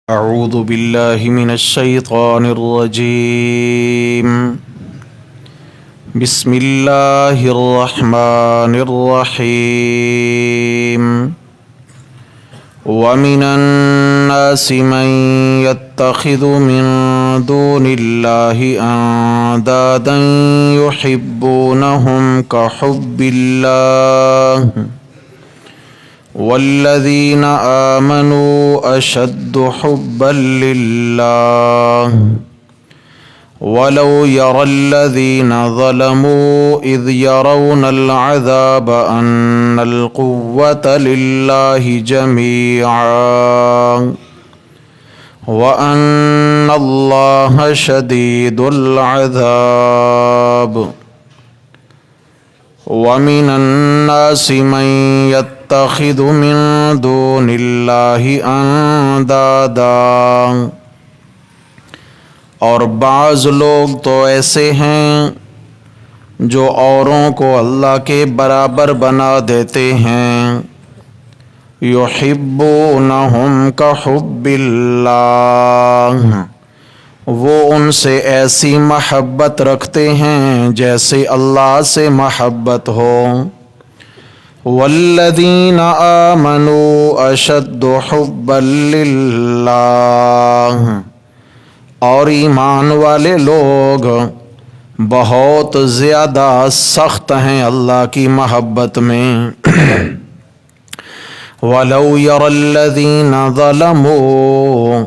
أعوذ بالله من الشيطان الرجيم. بسم الله الرحمن الرحيم. ومن الناس من يتخذ من دون الله أندادا يحبونهم كحب الله والذين آمنوا أشد حبا لله ولو يرى الذين ظلموا إذ يرون العذاب أن القوة لله جميعا وأن الله شديد العذاب. ومن الناس من يتخذ من دون الله اندادا، اور بعض لوگ تو ایسے ہیں جو اوروں کو اللہ کے برابر بنا دیتے ہیں. یحبونہم کحب اللہ، وہ ان سے ایسی محبت رکھتے ہیں جیسے اللہ سے محبت ہو. والذین آمنوا اشد حبا للہ، اور ایمان والے لوگ بہت زیادہ سخت ہیں اللہ کی محبت میں. وَلَوْ يَرَى الَّذِينَ ظَلَمُوا،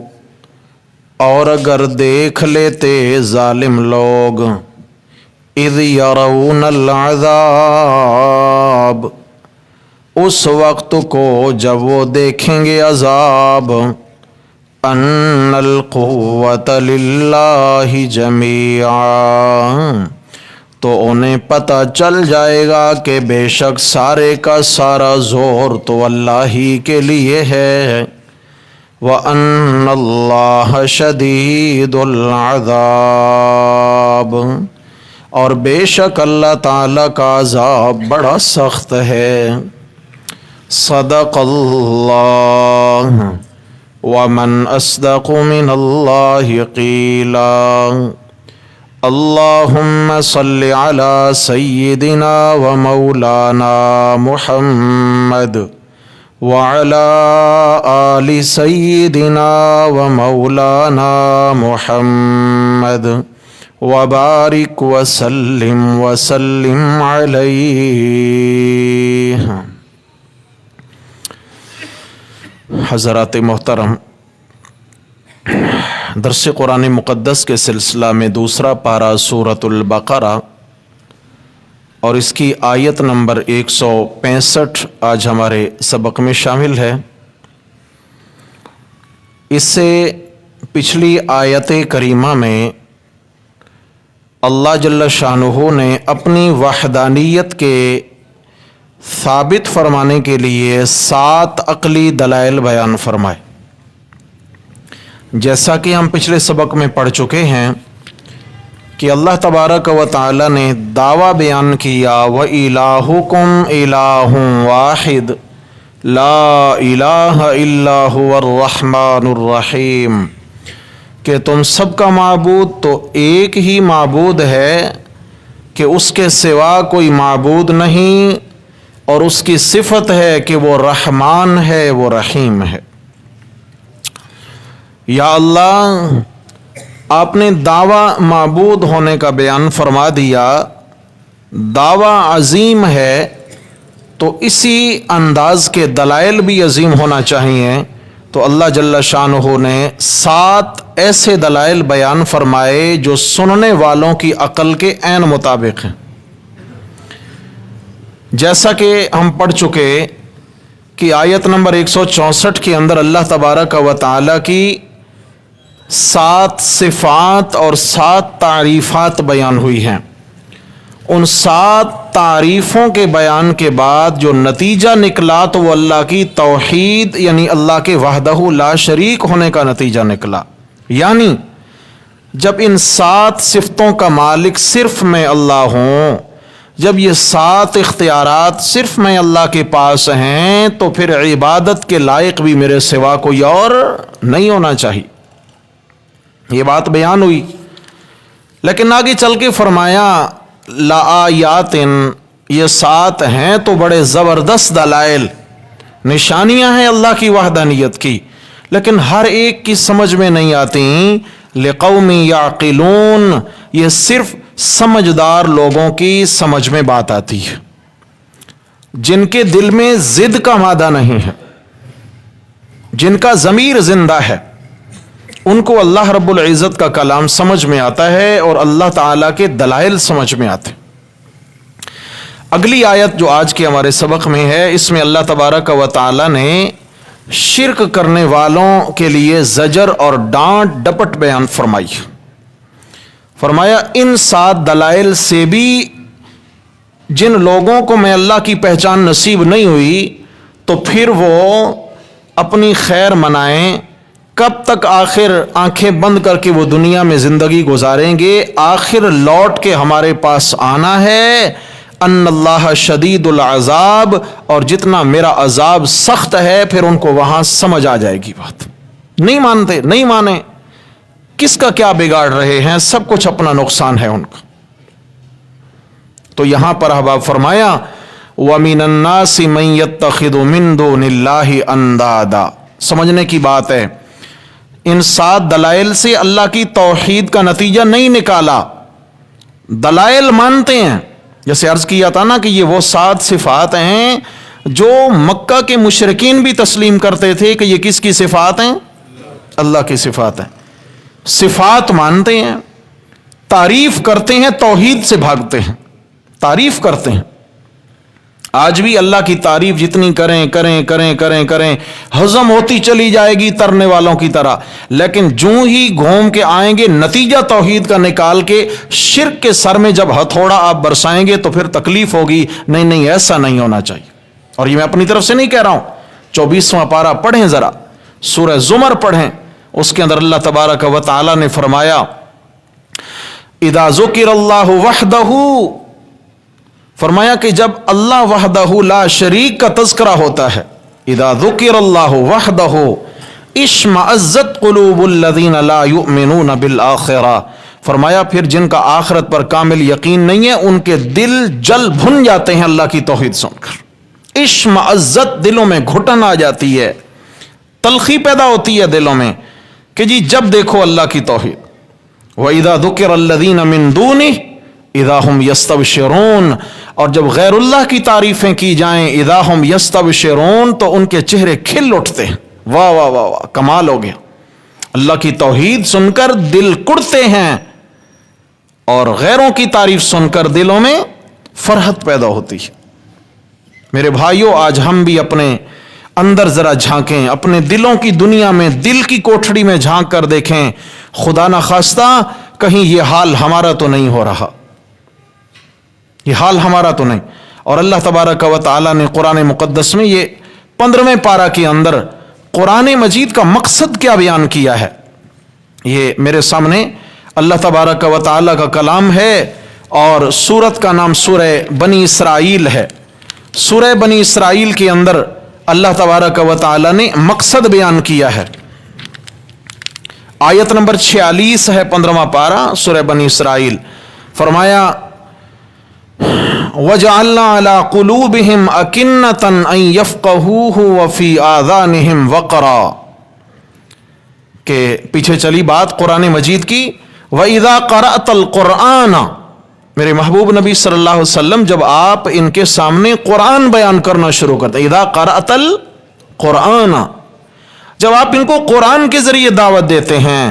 اور اگر دیکھ لیتے ظالم لوگ، اذ يرون العذاب، اس وقت کو جب وہ دیکھیں گے عذاب، ان القوة للہ جمیعا، تو انہیں پتہ چل جائے گا کہ بے شک سارے کا سارا زور تو اللہ ہی کے لیے ہے. وَأَنَّ اللَّهَ شَدِيدُ الْعَذَابِ، اور بے شک اللہ تعالیٰ کا عذاب بڑا سخت ہے. صدق اللہ، ومن اصدق من اللہ قیلا. اللہم صل علی سیدنا ومولانا محمد وعلى آل سيدنا ومولانا محمد وبارك وسلم عليه. حضرات محترم، درس قرآن مقدس کے سلسلہ میں دوسرا پارہ سورۃ البقرہ اور اس کی آیت نمبر 165 آج ہمارے سبق میں شامل ہے. اس سے پچھلی آیت کریمہ میں اللہ جل شانہ نے اپنی وحدانیت کے ثابت فرمانے کے لیے 7 عقلی دلائل بیان فرمائے. جیسا کہ ہم پچھلے سبق میں پڑھ چکے ہیں کہ اللہ تبارک و تعالی نے دعویٰ بیان کیا وَإِلَٰهُكُمْ إِلَٰهٌ وَاحِدٌ لَا إِلَٰهَ إِلَّا هُوَ الرَّحْمَٰنُ الرَّحِيمُ، کہ تم سب کا معبود تو ایک ہی معبود ہے کہ اس کے سوا کوئی معبود نہیں، اور اس کی صفت ہے کہ وہ رحمان ہے، وہ رحیم ہے. یا اللہ، آپ نے دعویٰ معبود ہونے کا بیان فرما دیا، دعویٰ عظیم ہے تو اسی انداز کے دلائل بھی عظیم ہونا چاہیے. تو اللہ جل شانہ نے 7 ایسے دلائل بیان فرمائے جو سننے والوں کی عقل کے عین مطابق ہیں. جیسا کہ ہم پڑھ چکے کہ آیت نمبر 164 کے اندر اللہ تبارک و تعالی کی 7 صفات اور 7 تعریفات بیان ہوئی ہیں. ان 7 تعریفوں کے بیان کے بعد جو نتیجہ نکلا تو وہ اللہ کی توحید یعنی اللہ کے وحدہ لا شریک ہونے کا نتیجہ نکلا. یعنی جب ان 7 صفتوں کا مالک صرف میں اللہ ہوں، جب یہ 7 اختیارات صرف میں اللہ کے پاس ہیں تو پھر عبادت کے لائق بھی میرے سوا کوئی اور نہیں ہونا چاہیے. یہ بات بیان ہوئی. لیکن آگے چل کے فرمایا لآیات، یہ 7 ہیں تو بڑے زبردست دلائل، نشانیاں ہیں اللہ کی وحدانیت کی، لیکن ہر ایک کی سمجھ میں نہیں آتی. لقوم یعقلون، یہ صرف سمجھدار لوگوں کی سمجھ میں بات آتی ہے، جن کے دل میں ضد کا مادہ نہیں ہے، جن کا ضمیر زندہ ہے، ان کو اللہ رب العزت کا کلام سمجھ میں آتا ہے اور اللہ تعالیٰ کے دلائل سمجھ میں آتے. اگلی آیت جو آج کے ہمارے سبق میں ہے، اس میں اللہ تبارک و تعالیٰ نے شرک کرنے والوں کے لیے زجر اور ڈانٹ ڈپٹ بیان فرمائی. فرمایا ان 7 دلائل سے بھی جن لوگوں کو میں اللہ کی پہچان نصیب نہیں ہوئی تو پھر وہ اپنی خیر منائیں. کب تک آخر آنکھیں بند کر کے وہ دنیا میں زندگی گزاریں گے؟ آخر لوٹ کے ہمارے پاس آنا ہے. ان اللہ شدید العذاب، اور جتنا میرا عذاب سخت ہے پھر ان کو وہاں سمجھ آ جائے گی بات. نہیں مانتے، نہیں مانے، کس کا کیا بگاڑ رہے ہیں، سب کچھ اپنا نقصان ہے ان کا. تو یہاں پر احباب فرمایا وَمِنَ النَّاسِ مَن يَتَّخِذُ مِن دُونِ اللَّهِ أَندَادًا. سمجھنے کی بات ہے. ان 7 دلائل سے اللہ کی توحید کا نتیجہ نہیں نکالا. دلائل مانتے ہیں، جیسے عرض کیا تھا نا کہ یہ وہ 7 صفات ہیں جو مکہ کے مشرکین بھی تسلیم کرتے تھے کہ یہ کس کی صفات ہیں؟ اللہ کی صفات ہیں. صفات مانتے ہیں، تعریف کرتے ہیں، توحید سے بھاگتے ہیں، تعریف کرتے ہیں. آج بھی اللہ کی تعریف جتنی کریں کریں کریں کریں کریں ہضم ہوتی چلی جائے گی ترنے والوں کی طرح، لیکن جو ہی گھوم کے آئیں گے نتیجہ توحید کا نکال کے شرک کے سر میں جب ہتھوڑا آپ برسائیں گے تو پھر تکلیف ہوگی. نہیں نہیں، ایسا نہیں ہونا چاہیے. اور یہ میں اپنی طرف سے نہیں کہہ رہا ہوں. 24واں پارہ پڑھیں، ذرا سورہ زمر پڑھیں، اس کے اندر اللہ تبارک و تعالی نے فرمایا اذا ذکر اللہ وحدہ، فرمایا کہ جب اللہ وحدہ لا شریک کا تذکرہ ہوتا ہے، اذا ذکر اللہ وحدہ اشمئزت قلوب الذین لا یؤمنون بالآخرہ. فرمایا پھر جن کا آخرت پر کامل یقین نہیں ہے ان کے دل جل بھن جاتے ہیں اللہ کی توحید سن کر. اشمئزت، دلوں میں گھٹن آ جاتی ہے، تلخی پیدا ہوتی ہے دلوں میں کہ جی جب دیکھو اللہ کی توحید. وَإِذَا ذُكِرَ الَّذِينَ مِن دُونِهِ اذا ہم یستبشرون، اور جب غیر اللہ کی تعریفیں کی جائیں اذا ہم یستبشرون تو ان کے چہرے کھل اٹھتے ہیں. واہ واہ واہ واہ، کمال ہو گیا. اللہ کی توحید سن کر دل کڑتے ہیں اور غیروں کی تعریف سن کر دلوں میں فرحت پیدا ہوتی ہے. میرے بھائیوں، آج ہم بھی اپنے اندر ذرا جھانکیں، اپنے دلوں کی دنیا میں، دل کی کوٹھڑی میں جھانک کر دیکھیں. خدا نہ خواستہ کہیں یہ حال ہمارا تو نہیں ہو رہا، یہ حال ہمارا تو نہیں. اور اللہ تبارک و تعالی نے قرآن مقدس میں یہ 15ویں پارہ کے اندر قرآن مجید کا مقصد کیا بیان کیا ہے. یہ میرے سامنے اللہ تبارک و تعالی کا کلام ہے اور سورت کا نام سورہ بنی اسرائیل ہے. سورہ بنی اسرائیل کے اندر اللہ تبارک و تعالی نے مقصد بیان کیا ہے. آیت نمبر 46 ہے 15واں پارہ سورہ بنی اسرائیل. فرمایا وَجَعَلْنَا عَلَىٰ قُلُوبِهِمْ أَكِنَّةً أَن يَفْقَهُوهُ وَفِي آذَانِهِمْ وَقْرًا، کہ پیچھے چلی بات قرآن مجید کی. وَإِذَا قَرَأْتَ الْقُرْآنَ، میرے محبوب نبی صلی اللہ علیہ وسلم جب آپ ان کے سامنے قرآن بیان کرنا شروع کرتے، اذا قرأت القرآن، جب آپ ان کو قرآن کے ذریعے دعوت دیتے ہیں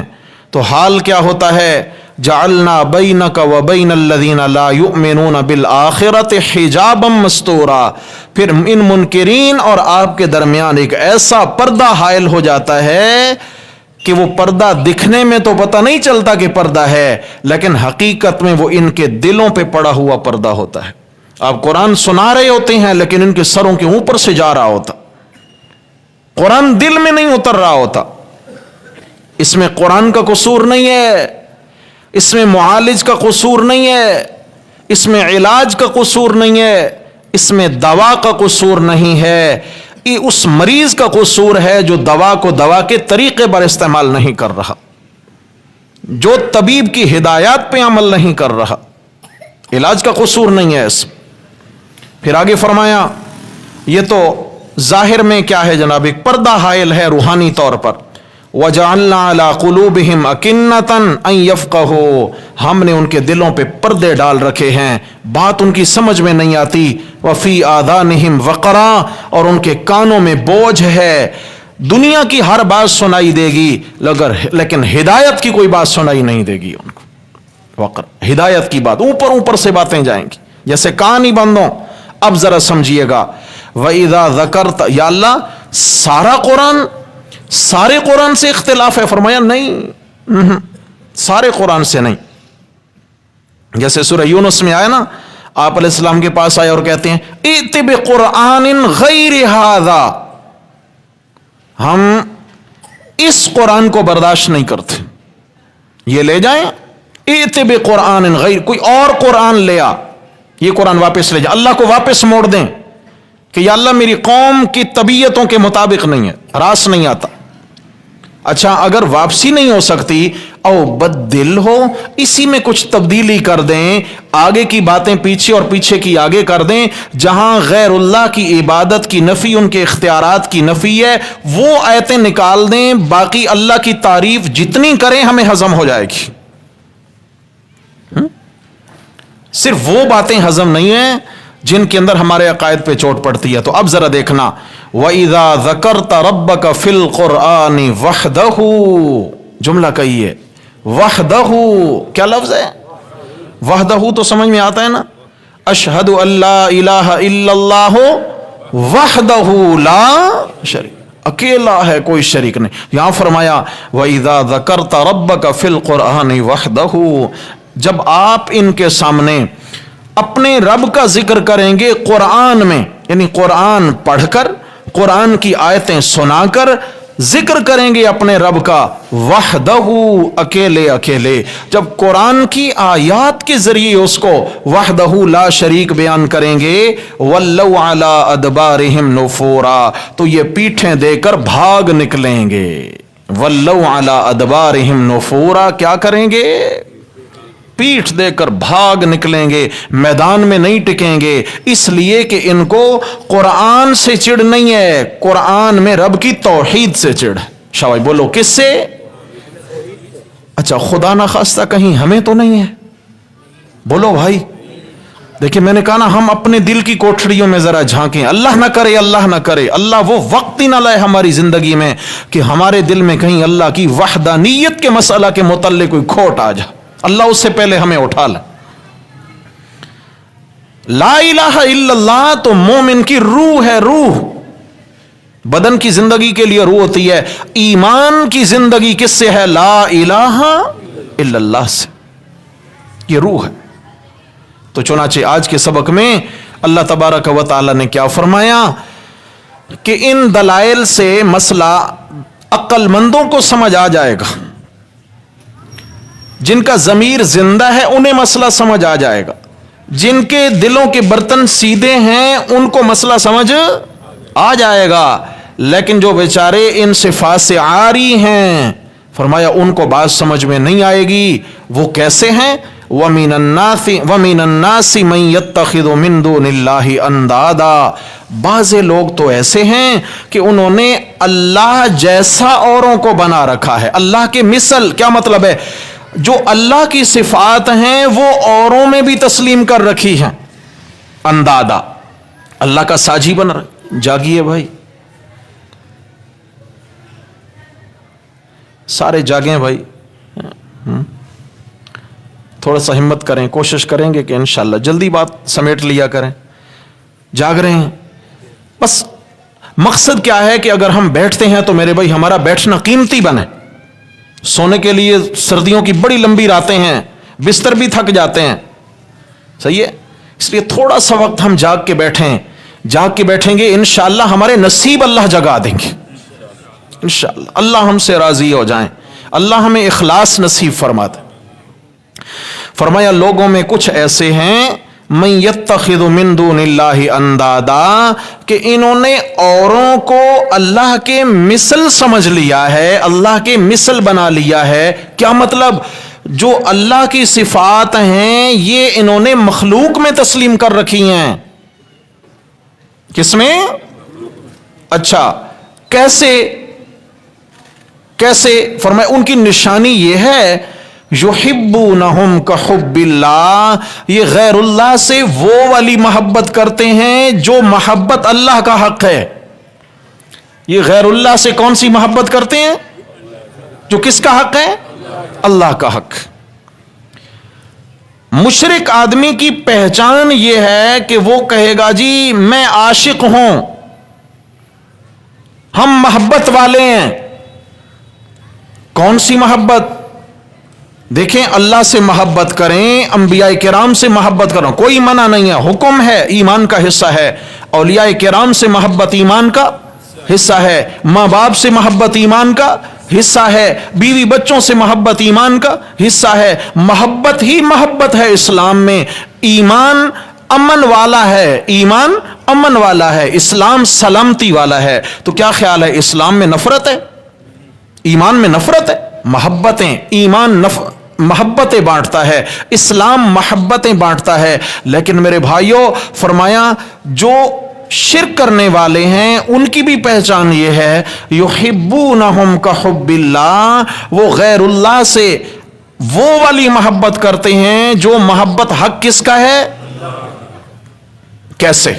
تو حال کیا ہوتا ہے؟ جعلنا بینک و بین الذین لا یؤمنون بالآخرۃ حجابا مستورا، پھر ان منکرین اور آپ کے درمیان ایک ایسا پردہ حائل ہو جاتا ہے کہ وہ پردہ دکھنے میں تو پتہ نہیں چلتا کہ پردہ ہے، لیکن حقیقت میں وہ ان کے دلوں پہ پڑا ہوا پردہ ہوتا ہے. آپ قرآن سنا رہے ہوتے ہیں لیکن ان کے سروں کے اوپر سے جا رہا ہوتا، قرآن دل میں نہیں اتر رہا ہوتا. اس میں قرآن کا قصور نہیں ہے، اس میں معالج کا قصور نہیں ہے، اس میں علاج کا قصور نہیں ہے، اس میں دوا کا قصور نہیں ہے، یہ اس مریض کا قصور ہے جو دوا کو دوا کے طریقے پر استعمال نہیں کر رہا، جو طبیب کی ہدایات پہ عمل نہیں کر رہا۔ علاج کا قصور نہیں ہے اس میں۔ پھر آگے فرمایا یہ تو ظاہر میں کیا ہے جناب، ایک پردہ حائل ہے روحانی طور پر۔ وَجَعَلْنَا عَلَىٰ قُلُوبِهِمْ أَكِنَّةً أَن يَفْقَهُوا، ہم نے ان کے دلوں پہ پردے ڈال رکھے ہیں، بات ان کی سمجھ میں نہیں آتی۔ وَفِي آذَانِهِمْ وَقْرًا، اور ان کے کانوں میں بوجھ ہے، دنیا کی ہر بات سنائی دے گی لیکن ہدایت کی کوئی بات سنائی نہیں دے گی ان کو۔ وقر، ہدایت کی بات اوپر اوپر سے باتیں جائیں گی جیسے کان ہی بندوں۔ اب ذرا سمجھیے گا، وَإِذَا ذَكَرْتَ، یا اللہ سارے قرآن سے اختلاف ہے؟ فرمایا نہیں، سارے قرآن سے نہیں۔ جیسے سورہ یونس میں آیا نا، آپ علیہ السلام کے پاس آئے اور کہتے ہیں ائت بقرآن غیر ھذا، ہم اس قرآن کو برداشت نہیں کرتے، یہ لے جائیں۔ ائت بقرآن غیر، کوئی اور قرآن لے آ، یہ قرآن واپس لے جا، اللہ کو واپس موڑ دیں کہ یا اللہ میری قوم کی طبیعتوں کے مطابق نہیں ہے، راس نہیں آتا۔ اچھا اگر واپسی نہیں ہو سکتی، او بدل ہو، اسی میں کچھ تبدیلی کر دیں، آگے کی باتیں پیچھے اور پیچھے کی آگے کر دیں، جہاں غیر اللہ کی عبادت کی نفی، ان کے اختیارات کی نفی ہے، وہ آیتیں نکال دیں، باقی اللہ کی تعریف جتنی کریں ہمیں ہضم ہو جائے گی۔ صرف وہ باتیں ہضم نہیں ہیں جن کے اندر ہمارے عقائد پہ چوٹ پڑتی ہے۔ تو اب ذرا دیکھنا، وَإِذَا ذَكَرْتَ رَبَّكَ فِي الْقُرْآنِ وَحْدَهُ، جملہ کہیے وحدہ، کیا لفظ ہے وحدہ؟ تو سمجھ میں آتا ہے نا، اشہد ان لا الہ الا اللہ وحدہ لا شریک، اکیلا ہے کوئی شریک نہیں۔ یہاں فرمایا وَإِذَا ذَكَرْتَ رَبَّكَ فِي الْقُرْآنِ وَحْدَهُ، جب آپ ان کے سامنے اپنے رب کا ذکر کریں گے قرآن میں، یعنی قرآن پڑھ کر، قرآن کی آیتیں سنا کر ذکر کریں گے اپنے رب کا، وحدہ، اکیلے اکیلے، جب قرآن کی آیات کے ذریعے اس کو وحدہ لا شریک بیان کریں گے، وَلَّوْا عَلَىٰ أَدْبَارِهِمْ نُفُورًا، تو یہ پیٹھیں دے کر بھاگ نکلیں گے۔ وَلَّوْا عَلَىٰ أَدْبَارِهِمْ نُفُورًا، کیا کریں گے؟ پیٹھ دے کر بھاگ نکلیں گے، میدان میں نہیں ٹکیں گے، اس لیے کہ ان کو قرآن سے چڑ نہیں ہے، قرآن میں رب کی توحید سے چڑ ہے۔ شاوائے بولو کس سے؟ اچھا خدا نخواستہ کہیں ہمیں تو نہیں ہے؟ بولو بھائی، دیکھیں میں نے کہا نا، ہم اپنے دل کی کوٹھڑیوں میں ذرا جھانکیں، اللہ نہ کرے، اللہ نہ کرے، اللہ وہ وقت ہی نہ لائے ہماری زندگی میں کہ ہمارے دل میں کہیں اللہ کی وحدانیت کے مسئلہ کے متعلق کوئی کھوٹ آ جائے، اللہ اس سے پہلے ہمیں اٹھا لے۔ لا الہ الا اللہ تو مومن کی روح ہے، روح، بدن کی زندگی کے لیے روح ہوتی ہے، ایمان کی زندگی کس سے ہے؟ لا الہ الا اللہ سے، یہ روح ہے۔ تو چنانچہ آج کے سبق میں اللہ تبارک و تعالی نے کیا فرمایا کہ ان دلائل سے مسئلہ عقل مندوں کو سمجھ آ جائے گا، جن کا ضمیر زندہ ہے انہیں مسئلہ سمجھ آ جائے گا، جن کے دلوں کے برتن سیدھے ہیں ان کو مسئلہ سمجھ آ جائے گا، لیکن جو بیچارے ان صفات سے عاری ہیں، فرمایا ان کو بات سمجھ میں نہیں آئے گی۔ وہ کیسے ہیں؟ وَمِنَ النَّاسِ مَن يَتَّخِذُ مِن دُونِ اللَّهِ أَندَادًا، بعض لوگ تو ایسے ہیں کہ انہوں نے اللہ جیسا اوروں کو بنا رکھا ہے، اللہ کے مثل، کیا مطلب ہے؟ جو اللہ کی صفات ہیں وہ اوروں میں بھی تسلیم کر رکھی ہیں، اندادا، اللہ کا ساجی بن رہا۔ جاگیے بھائی، سارے جاگیں بھائی، تھوڑا سا ہمت کریں، کوشش کریں گے کہ انشاءاللہ جلدی بات سمیٹ لیا کریں۔ جاگ رہے ہیں، بس مقصد کیا ہے کہ اگر ہم بیٹھتے ہیں تو میرے بھائی ہمارا بیٹھنا قیمتی بنے۔ سونے کے لیے سردیوں کی بڑی لمبی راتیں ہیں، بستر بھی تھک جاتے ہیں، صحیح ہے، اس لیے تھوڑا سا وقت ہم جاگ کے بیٹھیں، جاگ کے بیٹھیں گے انشاءاللہ ہمارے نصیب اللہ جگا دیں گے، انشاءاللہ اللہ ہم سے راضی ہو جائیں، اللہ ہمیں اخلاص نصیب فرما دے۔ فرمایا لوگوں میں کچھ ایسے ہیں من یتخذ من دون اللہ اندادا کہ انہوں نے اوروں کو اللہ کے مثل سمجھ لیا ہے، اللہ کے مثل بنا لیا ہے۔ کیا مطلب؟ جو اللہ کی صفات ہیں یہ انہوں نے مخلوق میں تسلیم کر رکھی ہیں۔ کس میں؟ اچھا کیسے؟ فرمایا ان کی نشانی یہ ہے یحبونہم کحب اللہ، یہ غیر اللہ سے وہ والی محبت کرتے ہیں جو محبت اللہ کا حق ہے۔ یہ غیر اللہ سے کون سی محبت کرتے ہیں؟ جو کس کا حق ہے؟ اللہ کا حق۔ مشرک آدمی کی پہچان یہ ہے کہ وہ کہے گا جی میں عاشق ہوں، ہم محبت والے ہیں۔ کون سی محبت؟ دیکھیں اللہ سے محبت کریں، انبیاء کرام سے محبت کریں، کوئی منع نہیں ہے، حکم ہے، ایمان کا حصہ ہے۔ اولیاء کرام سے محبت ایمان کا حصہ ہے، ماں باپ سے محبت ایمان کا حصہ ہے، بیوی بچوں سے محبت ایمان کا حصہ ہے۔ محبت ہی محبت ہے اسلام میں۔ ایمان امن والا ہے، ایمان امن والا ہے، اسلام سلامتی والا ہے۔ تو کیا خیال ہے اسلام میں نفرت ہے؟ ایمان میں نفرت ہے؟ محبتیں، ایمان محبتیں بانٹتا ہے، اسلام محبتیں بانٹتا ہے۔ لیکن میرے بھائیوں فرمایا جو شرک کرنے والے ہیں ان کی بھی پہچان یہ ہے یحبونہم کحب اللہ، وہ غیر اللہ سے وہ والی محبت کرتے ہیں جو محبت حق کس کا ہے؟ کیسے؟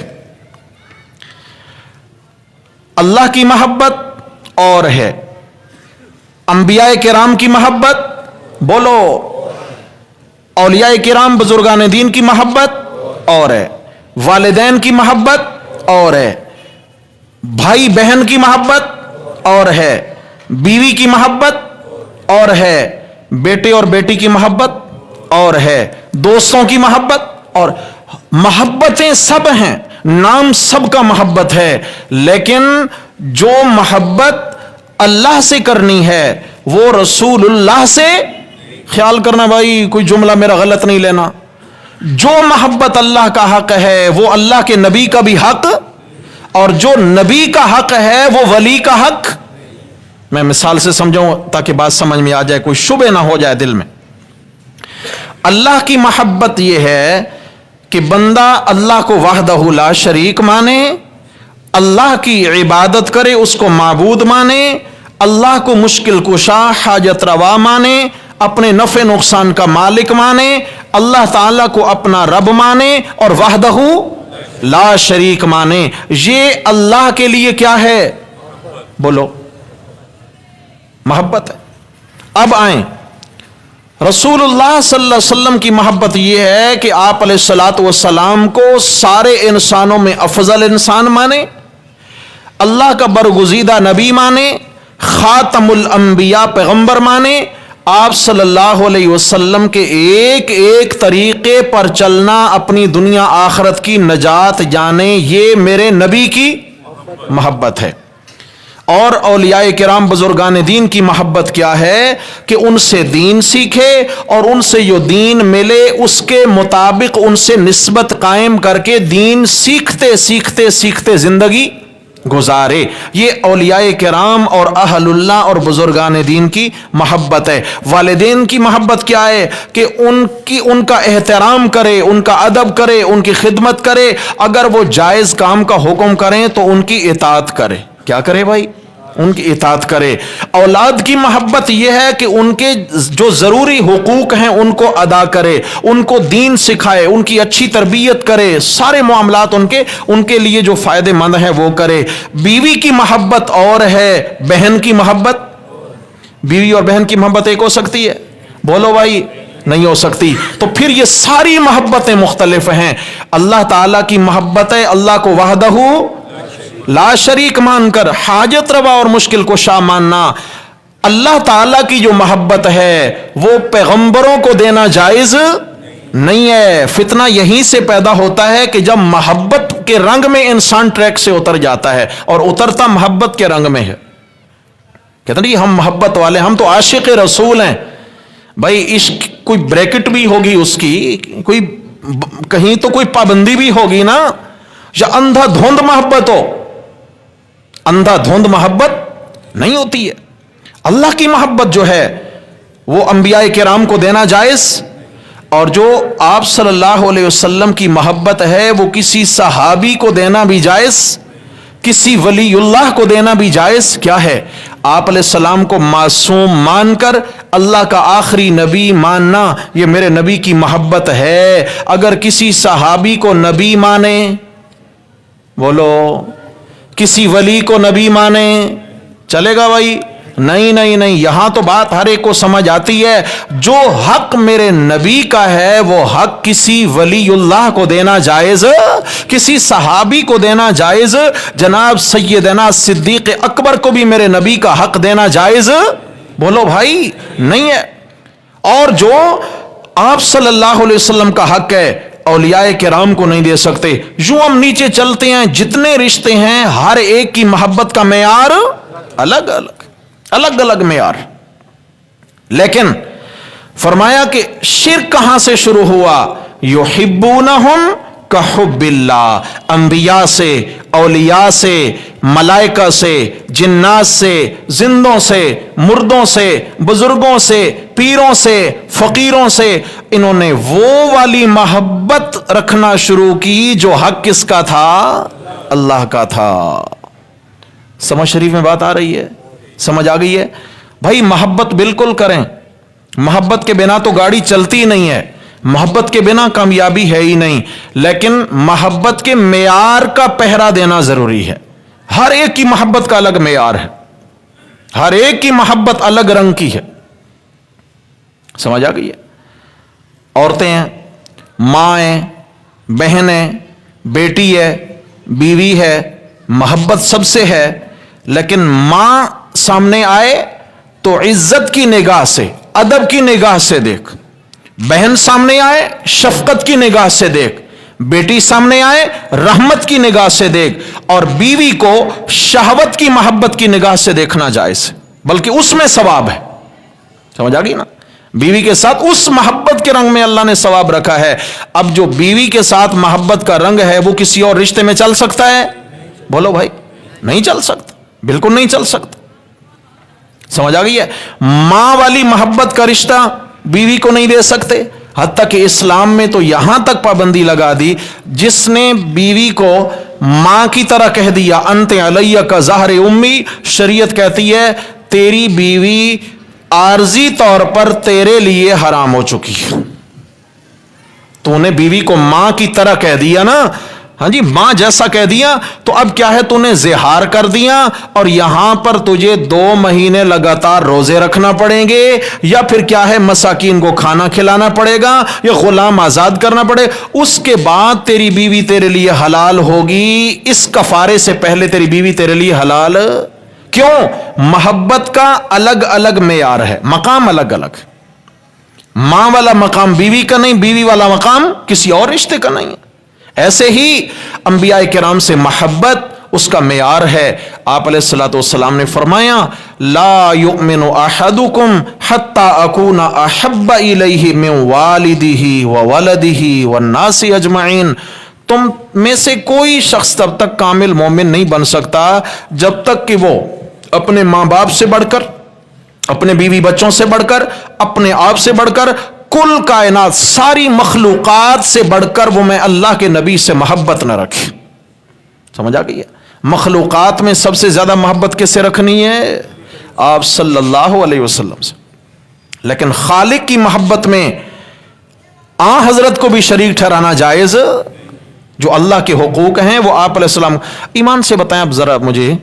اللہ کی محبت اور ہے، انبیاء کرام کی محبت بولو، اولیاء کرام بزرگان دین کی محبت اور ہے، والدین کی محبت اور ہے، بھائی بہن کی محبت اور ہے، بیوی کی محبت اور ہے، بیٹے اور بیٹی کی محبت اور ہے، دوستوں کی محبت اور محبتیں سب ہیں، نام سب کا محبت ہے، لیکن جو محبت اللہ سے کرنی ہے وہ رسول اللہ سے، خیال کرنا بھائی کوئی جملہ میرا غلط نہیں لینا، جو محبت اللہ کا حق ہے وہ اللہ کے نبی کا بھی حق، اور جو نبی کا حق ہے وہ ولی کا حق۔ میں مثال سے سمجھاؤں تاکہ بات سمجھ میں آ جائے، کوئی شبہ نہ ہو جائے دل میں۔ اللہ کی محبت یہ ہے کہ بندہ اللہ کو وحدہ لا شریک مانے، اللہ کی عبادت کرے، اس کو معبود مانے، اللہ کو مشکل کشا حاجت روا مانے، اپنے نفع نقصان کا مالک مانے، اللہ تعالیٰ کو اپنا رب مانے اور وحدہ لا شریک مانے۔ یہ اللہ کے لیے کیا ہے؟ بولو، محبت ہے۔ اب آئیں رسول اللہ صلی اللہ علیہ وسلم کی محبت یہ ہے کہ آپ علیہ الصلوۃ والسلام کو سارے انسانوں میں افضل انسان مانے، اللہ کا برگزیدہ نبی مانے، خاتم الانبیاء پیغمبر مانے، آپ صلی اللہ علیہ وسلم کے ایک ایک طریقے پر چلنا، اپنی دنیا آخرت کی نجات جانے، یہ میرے نبی کی محبت ہے۔ اور اولیاء کرام بزرگان دین کی محبت کیا ہے کہ ان سے دین سیکھے اور ان سے جو دین ملے اس کے مطابق ان سے نسبت قائم کر کے دین سیکھتے سیکھتے سیکھتے زندگی گزارے۔ یہ اولیاء کرام اور اہل اللہ اور بزرگان دین کی محبت ہے۔ والدین کی محبت کیا ہے کہ ان کا احترام کرے، ان کا ادب کرے، ان کی خدمت کرے، اگر وہ جائز کام کا حکم کریں تو ان کی اطاعت کرے۔ کیا کرے بھائی؟ ان کی اطاعت کرے۔ اولاد کی محبت یہ ہے کہ ان کے جو ضروری حقوق ہیں ان کو ادا کرے، ان کو دین سکھائے، ان کی اچھی تربیت کرے، سارے معاملات ان کے لیے جو فائدہ مند ہیں وہ کرے۔ بیوی کی محبت اور ہے، بہن کی محبت، بیوی اور بہن کی محبت ایک ہو سکتی ہے؟ بولو بھائی، نہیں ہو سکتی۔ تو پھر یہ ساری محبتیں مختلف ہیں۔ اللہ تعالیٰ کی محبت ہے اللہ کو وحدہ لا شریک مان کر حاجت روا اور مشکل کشا ماننا۔ اللہ تعالیٰ کی جو محبت ہے وہ پیغمبروں کو دینا جائز نہیں ہے۔ فتنہ یہیں سے پیدا ہوتا ہے کہ جب محبت کے رنگ میں انسان ٹریک سے اتر جاتا ہے، اور اترتا محبت کے رنگ میں ہے۔ کہتے ہیں ہم محبت والے، ہم تو عاشق رسول ہیں۔ بھائی عشق کوئی بریکٹ بھی ہوگی اس کی, کوئی کہیں تو کوئی پابندی بھی ہوگی نا. یا اندھا دھند محبت ہو, اندھا دھند محبت نہیں ہوتی ہے. اللہ کی محبت جو ہے وہ انبیاء کرام کو دینا جائز, اور جو آپ صلی اللہ علیہ وسلم کی محبت ہے وہ کسی صحابی کو دینا بھی جائز, کسی ولی اللہ کو دینا بھی جائز. کیا ہے؟ آپ علیہ السلام کو معصوم مان کر اللہ کا آخری نبی ماننا, یہ میرے نبی کی محبت ہے. اگر کسی صحابی کو نبی مانے, بولو, کسی ولی کو نبی مانے, چلے گا بھائی؟ نہیں نہیں نہیں, یہاں تو بات ہر ایک کو سمجھ آتی ہے. جو حق میرے نبی کا ہے وہ حق کسی ولی اللہ کو دینا جائز, کسی صحابی کو دینا جائز. جناب سیدنا صدیق اکبر کو بھی میرے نبی کا حق دینا جائز, بولو بھائی, نہیں ہے. اور جو آپ صلی اللہ علیہ وسلم کا حق ہے اولیاء کرام کو نہیں دے سکتے. یوں ہم نیچے چلتے ہیں, جتنے رشتے ہیں ہر ایک کی محبت کا معیار الگ الگ, الگ الگ معیار. لیکن فرمایا کہ شرک کہاں سے شروع ہوا؟ یحبونہم کحب اللہ. انبیاء سے, اولیاء سے, ملائکہ سے, جنات سے, زندوں سے, مردوں سے, بزرگوں سے, پیروں سے, فقیروں سے, انہوں نے وہ والی محبت رکھنا شروع کی جو حق کس کا تھا؟ اللہ کا تھا. سمجھ شریف میں بات آ رہی ہے؟ سمجھ آ گئی ہے؟ بھائی محبت بالکل کریں, محبت کے بنا تو گاڑی چلتی نہیں ہے, محبت کے بنا کامیابی ہے ہی نہیں. لیکن محبت کے معیار کا پہرا دینا ضروری ہے. ہر ایک کی محبت کا الگ معیار ہے, ہر ایک کی محبت الگ رنگ کی ہے. سمجھ آ گئی ہے؟ عورتیں ہیں, ماں, بہنیں, بیٹی ہے, بیوی ہے, محبت سب سے ہے. لیکن ماں سامنے آئے تو عزت کی نگاہ سے, ادب کی نگاہ سے دیکھ. بہن سامنے آئے شفقت کی نگاہ سے دیکھ. بیٹی سامنے آئے رحمت کی نگاہ سے دیکھ. اور بیوی کو شہوت کی محبت کی نگاہ سے دیکھنا جائز ہے, بلکہ اس میں ثواب ہے. سمجھ آ گئی نا؟ بیوی کے ساتھ اس محبت کے رنگ میں اللہ نے ثواب رکھا ہے. اب جو بیوی کے ساتھ محبت کا رنگ ہے وہ کسی اور رشتے میں چل سکتا ہے؟ بولو بھائی, نہیں چل سکتا, بالکل نہیں چل سکتا. سمجھ آ گئی ہے؟ ماں والی محبت کا رشتہ بیوی کو نہیں دے سکتے. حتیٰ کہ اسلام میں تو یہاں تک پابندی لگا دی, جس نے بیوی کو ماں کی طرح کہہ دیا انت علیہ کا ظہر امی, شریعت کہتی ہے تیری بیوی عارضی طور پر تیرے لیے حرام ہو چکی ہے. تو نے بیوی کو ماں کی طرح کہہ دیا نا, ہاں جی, ماں جیسا کہہ دیا, تو اب کیا ہے, تو نے زہار کر دیا. اور یہاں پر تجھے 2 مہینے لگاتار روزے رکھنا پڑیں گے, یا پھر کیا ہے, مساکین کو کھانا کھلانا پڑے گا, یا غلام آزاد کرنا پڑے. اس کے بعد تیری بیوی تیرے لیے حلال ہوگی. اس کفارے سے پہلے تیری بیوی تیرے لیے حلال کیوں؟ محبت کا الگ الگ معیار ہے, مقام الگ الگ. ماں والا مقام بیوی کا نہیں, بیوی والا مقام کسی اور رشتے کا نہیں. ایسے ہی انبیاء کرام سے محبت اس کا معیار ہے. آپ علیہ الصلوۃ والسلام نے فرمایا لا یؤمن احدکم حتی اکون احب الیہ من والدہ وولدہ والناس اجمعین. تم میں سے کوئی شخص تب تک کامل مومن نہیں بن سکتا جب تک کہ وہ اپنے ماں باپ سے بڑھ کر, اپنے بیوی بچوں سے بڑھ کر, اپنے آپ سے بڑھ کر, کل کائنات ساری مخلوقات سے بڑھ کر وہ میں اللہ کے نبی سے محبت نہ رکھے. سمجھ آ گئی ہے؟ مخلوقات میں سب سے زیادہ محبت کس سے رکھنی ہے؟ آپ صلی اللہ علیہ وسلم سے. لیکن خالق کی محبت میں آن حضرت کو بھی شریک ٹھہرانا جائز. جو اللہ کے حقوق ہیں وہ آپ علیہ السلام. ایمان سے بتائیں اب ذرا مجھے,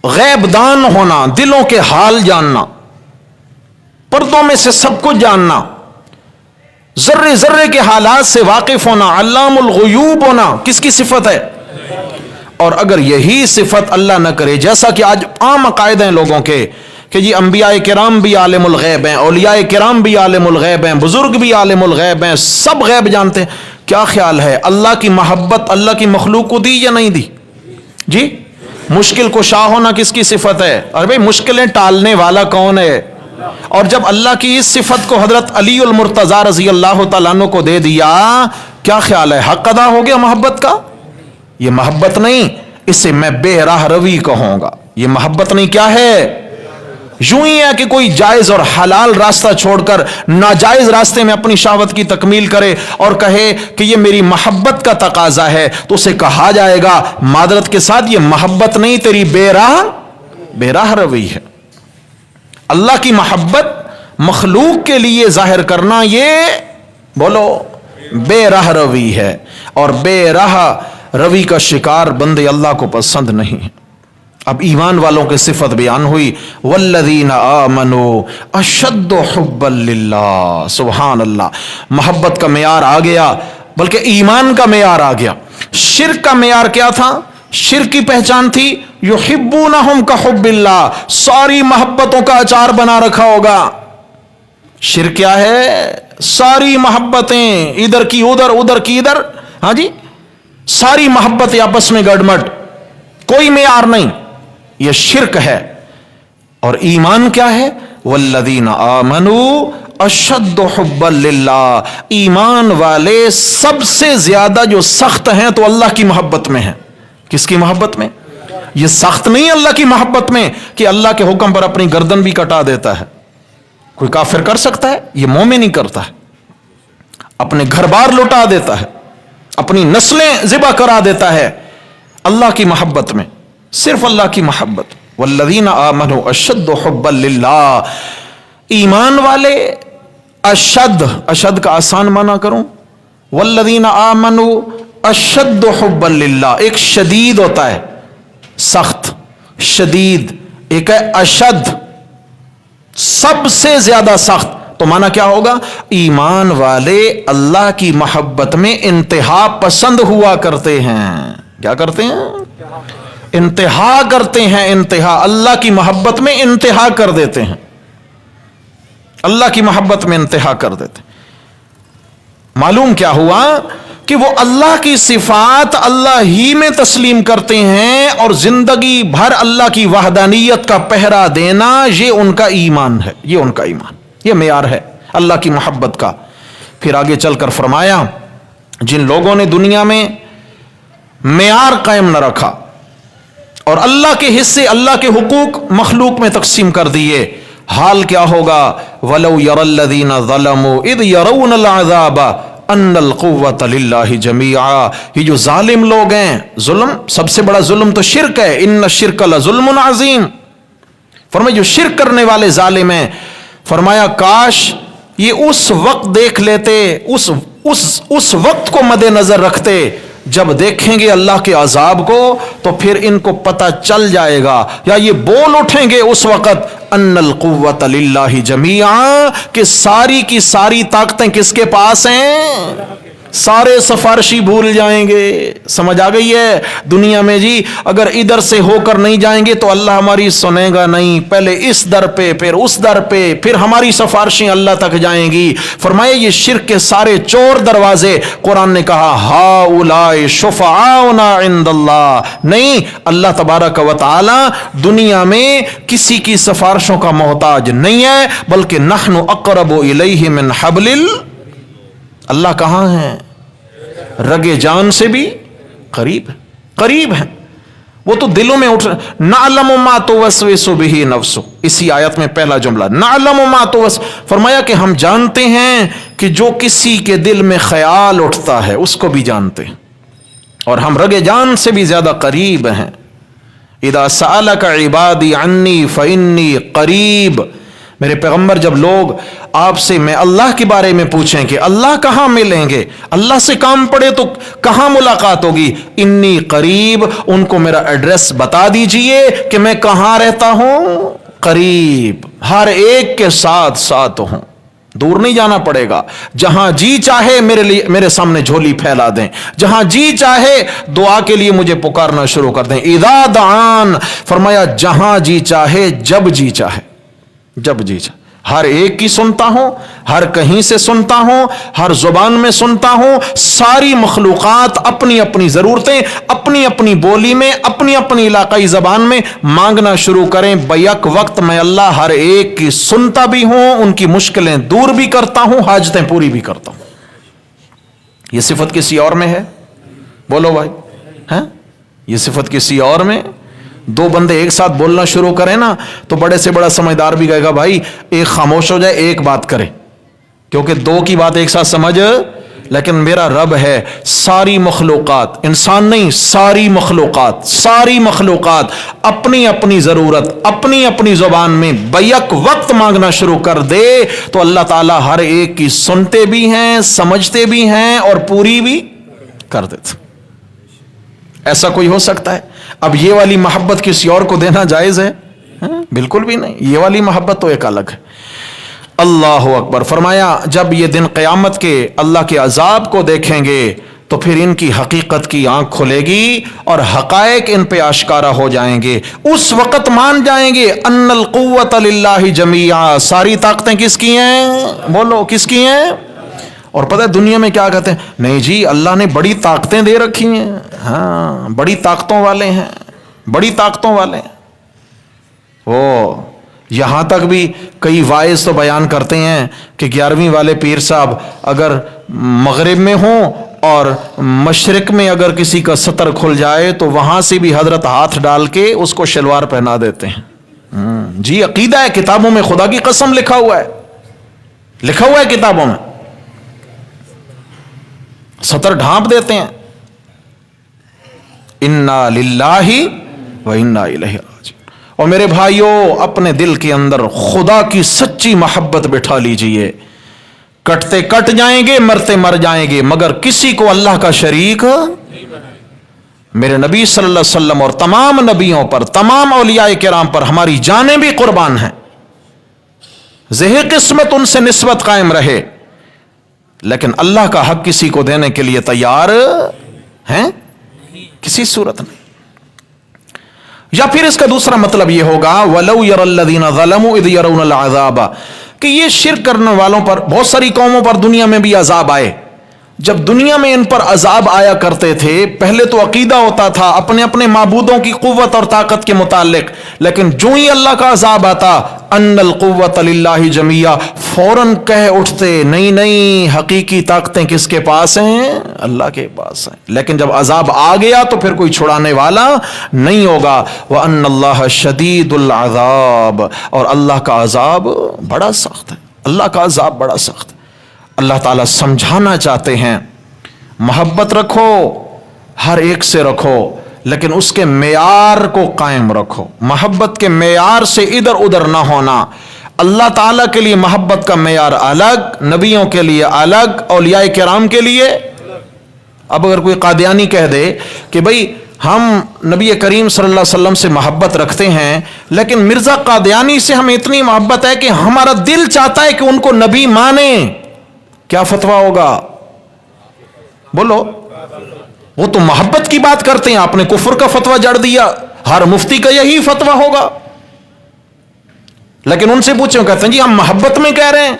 غیب دان ہونا, دلوں کے حال جاننا, پردوں میں سے سب کچھ جاننا, ذرے ذرے کے حالات سے واقف ہونا, علام الغیوب ہونا, کس کی صفت ہے؟ اور اگر یہی صفت اللہ نہ کرے, جیسا کہ آج عام عقائد ہیں لوگوں کے کہ جی انبیاء کرام بھی عالم الغیب ہیں, اولیاء کرام بھی عالم الغیب ہیں, بزرگ بھی عالم الغیب ہیں, سب غیب جانتے ہیں. کیا خیال ہے, اللہ کی محبت اللہ کی مخلوق کو دی یا نہیں دی؟ جی, مشکل کشا ہونا کس کی صفت ہے؟ ارے بھائی مشکلیں ٹالنے والا کون ہے؟ اور جب اللہ کی اس صفت کو حضرت علی المرتضی رضی اللہ تعالیٰ عنہ کو دے دیا، کیا خیال ہے حق ادا ہو گیا محبت کا؟ یہ محبت نہیں، اسے میں بے راہ روی کہوں گا۔ یہ محبت نہیں، کیا ہے؟ یوں ہی ہے کہ کوئی جائز اور حلال راستہ چھوڑ کر ناجائز راستے میں اپنی شہوت کی تکمیل کرے اور کہے کہ یہ میری محبت کا تقاضا ہے، تو اسے کہا جائے گا معذرت کے ساتھ یہ محبت نہیں، تیری بے راہ روی ہے۔ اللہ کی محبت مخلوق کے لیے ظاہر کرنا یہ بولو بے راہ روی ہے، اور بے راہ روی کا شکار بندے اللہ کو پسند نہیں ہے۔ اب ایمان والوں کی صفت بیان ہوئی، والذین آمنوا اشد حبا للہ۔ سبحان اللہ، محبت کا معیار آ گیا، بلکہ ایمان کا معیار آ گیا۔ شرک کا معیار کیا تھا؟ شرک کی پہچان تھی یحبونہم کحب اللہ، ساری محبتوں کا اچار بنا رکھا ہوگا۔ شرک کیا ہے؟ ساری محبتیں، ادھر کی ادھر، ادھر کی ادھر، ہاں جی، ساری محبتیں آپس میں گڑمٹ، کوئی معیار نہیں، یہ شرک ہے۔ اور ایمان کیا ہے؟ والذین آمنوا اشد حبا للہ، ایمان والے سب سے زیادہ جو سخت ہیں تو اللہ کی محبت میں ہیں۔ کس کی محبت میں؟ یہ سخت نہیں اللہ کی محبت میں کہ اللہ کے حکم پر اپنی گردن بھی کٹا دیتا ہے۔ کوئی کافر کر سکتا ہے؟ یہ مومن نہیں کرتا ہے۔ اپنے گھر بار لٹا دیتا ہے، اپنی نسلیں ذبح کرا دیتا ہے اللہ کی محبت میں، صرف اللہ کی محبت۔ والذین آمنوا اشد حبا للہ، ایمان والے اشد کا آسان معنی کروں، والذین آمنوا اشد حبا للہ، ایک شدید ہوتا ہے سخت، شدید، ایک ہے اشد سب سے زیادہ سخت۔ تو معنی کیا ہوگا؟ ایمان والے اللہ کی محبت میں انتہا پسند ہوا کرتے ہیں۔ کیا کرتے ہیں؟ انتہا کرتے ہیں، انتہا، اللہ کی محبت میں انتہا کر دیتے ہیں، اللہ کی محبت میں انتہا کر دیتے ہیں۔ معلوم کیا ہوا کہ وہ اللہ کی صفات اللہ ہی میں تسلیم کرتے ہیں، اور زندگی بھر اللہ کی وحدانیت کا پہرا دینا، یہ ان کا ایمان ہے، یہ ان کا ایمان، یہ معیار ہے اللہ کی محبت کا۔ پھر آگے چل کر فرمایا جن لوگوں نے دنیا میں معیار قائم نہ رکھا اور اللہ کے حصے، اللہ کے حقوق مخلوق میں تقسیم کر دیے، حال کیا ہوگا؟ وَلَوْ يَرَى الَّذِينَ ظَلَمُوا إِذْ يَرَوْنَ الْعَذَابَ أَنَّ الْقُوَّةَ لِلَّهِ جَمِيعًا۔ یہ جو ظالم لوگ ہیں، ظلم، سب سے بڑا ظلم تو شرک ہے، إِنَّ الشِّرْكَ لَظُلْمٌ عَظِيمٌ۔ فرمایا جو شرک کرنے والے ظالم ہیں، فرمایا کاش یہ اس وقت دیکھ لیتے، اس وقت کو مد نظر رکھتے جب دیکھیں گے اللہ کے عذاب کو، تو پھر ان کو پتہ چل جائے گا، یا یہ بول اٹھیں گے اس وقت، ان القوت للہ جمیعا، کہ ساری کی ساری طاقتیں کس کے پاس ہیں؟ سارے سفارشی بھول جائیں گے۔ سمجھ آ گئی ہے؟ دنیا میں جی اگر ادھر سے ہو کر نہیں جائیں گے تو اللہ ہماری سنے گا نہیں، پہلے اس در پہ، پھر اس در پہ، پھر ہماری سفارشیں اللہ تک جائیں گی۔ فرمایا یہ شرک کے سارے چور دروازے، قرآن نے کہا ہؤلاء شفعاؤنا عند اللہ، نہیں، اللہ تبارک و تعالی دنیا میں کسی کی سفارشوں کا محتاج نہیں ہے، بلکہ نحن اقرب الیہ من حبل اللہ کہاں ہے؟ رگے جان سے بھی قریب ہے، قریب ہے، وہ تو دلوں میں اٹھ۔ نعلم ما توسوس به نفسه، اسی آیت میں پہلا جملہ، نعلم ما توسوس، فرمایا کہ ہم جانتے ہیں کہ جو کسی کے دل میں خیال اٹھتا ہے اس کو بھی جانتے ہیں، اور ہم رگے جان سے بھی زیادہ قریب ہیں۔ اذا سألك عبادی عنی فإنی قریب، میرے پیغمبر جب لوگ آپ سے میں اللہ کے بارے میں پوچھیں کہ اللہ کہاں ملیں گے، اللہ سے کام پڑے تو کہاں ملاقات ہوگی، انی قریب، ان کو میرا ایڈریس بتا دیجئے کہ میں کہاں رہتا ہوں، قریب، ہر ایک کے ساتھ ساتھ ہوں، دور نہیں جانا پڑے گا، جہاں جی چاہے میرے سامنے جھولی پھیلا دیں، جہاں جی چاہے دعا کے لیے مجھے پکارنا شروع کر دیں۔ اذا دعان، فرمایا جہاں جی چاہے، جب جی چاہے، جب جی چاہے، ہر ایک کی سنتا ہوں، ہر کہیں سے سنتا ہوں، ہر زبان میں سنتا ہوں. ساری مخلوقات اپنی اپنی ضرورتیں اپنی اپنی بولی میں اپنی اپنی علاقائی زبان میں مانگنا شروع کریں. بیک وقت میں اللہ ہر ایک کی سنتا بھی ہوں، ان کی مشکلیں دور بھی کرتا ہوں، حاجتیں پوری بھی کرتا ہوں. یہ صفت کسی اور میں ہے؟ بولو بھائی، ہیں؟ یہ صفت کسی اور میں؟ دو بندے ایک ساتھ بولنا شروع کریں نا تو بڑے سے بڑا سمجھدار بھی کہے گا بھائی ایک خاموش ہو جائے ایک بات کرے، کیونکہ دو کی بات ایک ساتھ سمجھ. لیکن میرا رب ہے ساری مخلوقات، انسان نہیں، ساری مخلوقات اپنی اپنی ضرورت اپنی اپنی زبان میں بیک وقت مانگنا شروع کر دے تو اللہ تعالیٰ ہر ایک کی سنتے بھی ہیں، سمجھتے بھی ہیں اور پوری بھی کر دیتے. ایسا کوئی ہو سکتا ہے؟ اب یہ والی محبت کسی اور کو دینا جائز ہے؟ بالکل بھی نہیں. یہ والی محبت تو ایک الگ ہے. اللہ اکبر. فرمایا جب یہ دن قیامت کے اللہ کے عذاب کو دیکھیں گے تو پھر ان کی حقیقت کی آنکھ کھلے گی اور حقائق ان پہ آشکارا ہو جائیں گے. اس وقت مان جائیں گے ان القوت للہ جمیعا، ساری طاقتیں کس کی ہیں؟ بولو کس کی ہیں؟ اور پتہ ہے دنیا میں کیا کہتے ہیں؟ نہیں جی اللہ نے بڑی طاقتیں دے رکھی ہیں. ہاں بڑی طاقتوں والے ہیں، بڑی طاقتوں والے ہیں. یہاں تک بھی کئی وائز تو بیان کرتے ہیں کہ 11ویں والے پیر صاحب اگر مغرب میں ہوں اور مشرق میں اگر کسی کا سطر کھل جائے تو وہاں سے بھی حضرت ہاتھ ڈال کے اس کو شلوار پہنا دیتے ہیں. جی عقیدہ ہے، کتابوں میں خدا کی قسم لکھا ہوا ہے، لکھا ہوا ہے کتابوں میں. سطر ڈھانپ دیتے ہیں. انا للہ و انا الیہ راجعون. اور میرے بھائیوں اپنے دل کے اندر خدا کی سچی محبت بٹھا لیجئے. کٹتے کٹ جائیں گے، مرتے مر جائیں گے، مگر کسی کو اللہ کا شریک. میرے نبی صلی اللہ علیہ وسلم اور تمام نبیوں پر، تمام اولیاء کرام پر ہماری جانیں بھی قربان ہیں. زہ قسمت ان سے نسبت قائم رہے، لیکن اللہ کا حق کسی کو دینے کے لیے تیار ہیں؟ کسی صورت نہیں. یا پھر اس کا دوسرا مطلب یہ ہوگا وَلَوْ يَرَ الَّذِينَ ظَلَمُوا إِذْ يَرَوْنَ الْعَذَابَ، کہ یہ شرک کرنے والوں پر، بہت ساری قوموں پر دنیا میں بھی عذاب آئے. جب دنیا میں ان پر عذاب آیا کرتے تھے پہلے تو عقیدہ ہوتا تھا اپنے اپنے معبودوں کی قوت اور طاقت کے متعلق، لیکن جو ہی اللہ کا عذاب آتا ان القوت للہ جمیعا، فوراً کہہ اٹھتے نہیں نہیں حقیقی طاقتیں کس کے پاس ہیں؟ اللہ کے پاس ہیں. لیکن جب عذاب آ گیا تو پھر کوئی چھڑانے والا نہیں ہوگا. وَأَنَّ اللَّهَ شَدِيدُ الْعَذَابِ، اور اللہ کا عذاب بڑا سخت ہے. اللہ کا عذاب بڑا سخت ہے. اللہ تعالیٰ سمجھانا چاہتے ہیں محبت رکھو، ہر ایک سے رکھو، لیکن اس کے معیار کو قائم رکھو. محبت کے معیار سے ادھر ادھر نہ ہونا. اللہ تعالیٰ کے لیے محبت کا معیار الگ، نبیوں کے لیے الگ، اولیاء کرام کے لیے. اب اگر کوئی قادیانی کہہ دے کہ بھئی ہم نبی کریم صلی اللہ علیہ وسلم سے محبت رکھتے ہیں لیکن مرزا قادیانی سے ہمیں اتنی محبت ہے کہ ہمارا دل چاہتا ہے کہ ان کو نبی مانیں، کیا فتویٰ ہوگا؟ بولو. وہ تو محبت کی بات کرتے ہیں، آپ نے کفر کا فتویٰ جڑ دیا. ہر مفتی کا یہی فتویٰ ہوگا. لیکن ان سے پوچھیں کہتے ہیں جی ہم محبت میں کہہ رہے ہیں.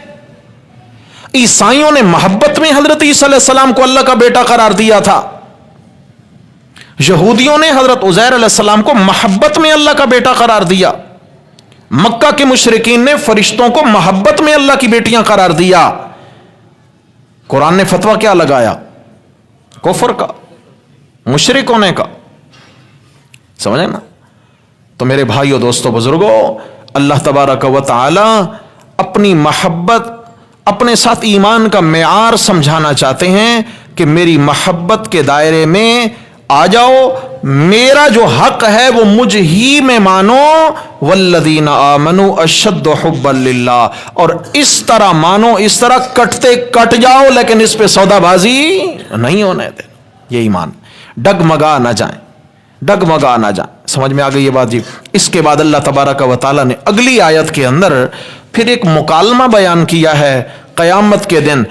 عیسائیوں نے محبت میں حضرت عیسیٰ علیہ السلام کو اللہ کا بیٹا قرار دیا تھا. یہودیوں نے حضرت عزیر علیہ السلام کو محبت میں اللہ کا بیٹا قرار دیا. مکہ کے مشرکین نے فرشتوں کو محبت میں اللہ کی بیٹیاں قرار دیا. قرآن نے فتویٰ کیا لگایا؟ کفر کا، مشرک ہونے کا. سمجھے نا؟ تو میرے بھائیوں دوستوں بزرگوں، اللہ تبارک و تعالی اپنی محبت، اپنے ساتھ ایمان کا معیار سمجھانا چاہتے ہیں کہ میری محبت کے دائرے میں آ جاؤ، میرا جو حق ہے وہ مجھ ہی میں مانو. والذین آمنوا اشد حبا للہ، اور اس طرح مانو، اس طرح کٹتے کٹ جاؤ لیکن اس پہ سودا بازی نہیں ہونے دے. یہ ایمان، ڈگمگا نہ جائیں، ڈگمگا نہ جائیں. سمجھ میں آ گئی یہ بات جی؟ اس کے بعد اللہ تبارک و تعالیٰ نے اگلی آیت کے اندر پھر ایک مکالمہ بیان کیا ہے. قیامت کے دن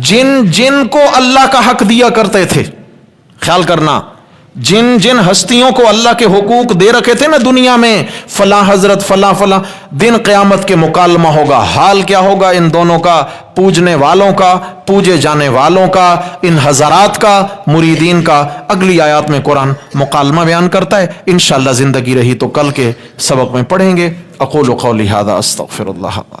جن کو اللہ کا حق دیا کرتے تھے، خیال کرنا، جن جن ہستیوں کو اللہ کے حقوق دے رکھے تھے نا دنیا میں، فلاں حضرت فلاں فلاں، دن قیامت کے مکالمہ ہوگا، حال کیا ہوگا ان دونوں کا، پوجنے والوں کا، پوجے جانے والوں کا، ان حضرات کا، مریدین کا۔ اگلی آیات میں قرآن مکالمہ بیان کرتا ہے، انشاءاللہ زندگی رہی تو کل کے سبق میں پڑھیں گے۔ اقول قولی ھذا استغفر اللہ۔